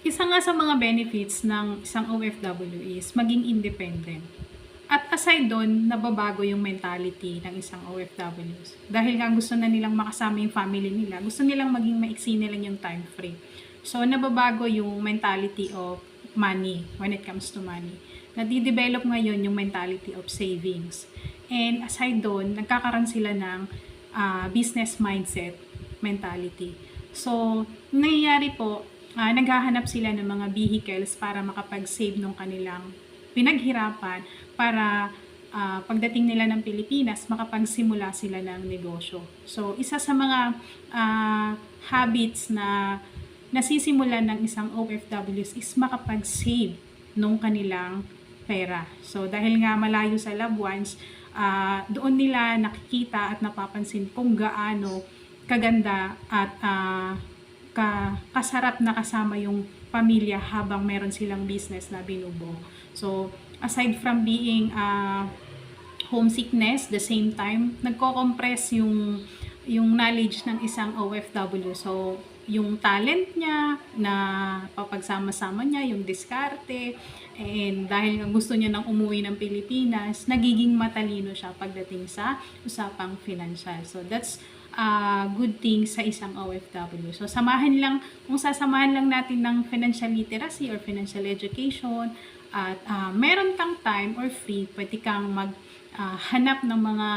Isa nga sa mga benefits ng isang OFW is maging independent. At aside doon, nababago yung mentality ng isang OFWs. Dahil nga gusto na nilang makasama yung family nila, gusto nilang maging maiksi nila yung time frame. So, nababago yung mentality of money when it comes to money. Nadidevelop ngayon yung mentality of savings. And aside doon, nagkakaroon sila ng business mindset mentality. So, nangyayari po, naghahanap sila ng mga vehicles para makapag-save ng kanilang pinaghirapan para pagdating nila ng Pilipinas, makapagsimula sila ng negosyo. So, isa sa mga habits na nasisimulan ng isang OFWs is makapag-save nung kanilang pera. So, dahil nga malayo sa loved ones, doon nila nakikita at napapansin kung gaano kaganda at kasarap na kasama yung pamilya habang meron silang business na binubuo. So, aside from being homesickness, the same time, nagko-compress yung knowledge ng isang OFW. So, yung talent niya na papagsama-sama niya, yung diskarte, and dahil nga gusto niya nang umuwi ng Pilipinas, nagiging matalino siya pagdating sa usapang financial. So, that's good thing sa isang OFW. So, kung sasamahan lang natin ng financial literacy or financial education, at meron kang time or free, pwede kang maghanap ng mga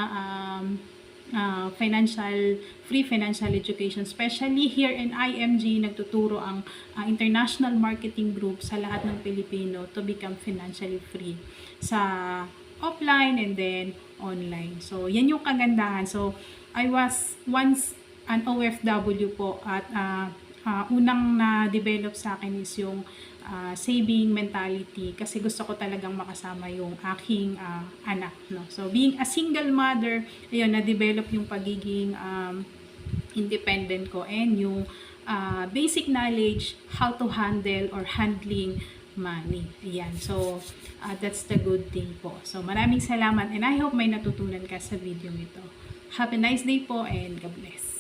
free financial education. Especially here in IMG, nagtuturo ang International Marketing Group sa lahat ng Pilipino to become financially free sa offline and then online. So, yan yung kagandahan. So, I was once an OFW po at unang na-develop sa akin is yung saving mentality kasi gusto ko talagang makasama yung aking anak. No? So, being a single mother, ayun, na-develop yung pagiging independent ko and yung basic knowledge how to handle or handling money. Ayan. So, that's the good thing po. So, maraming salamat and I hope may natutunan ka sa video ito. Have a nice day po and God bless.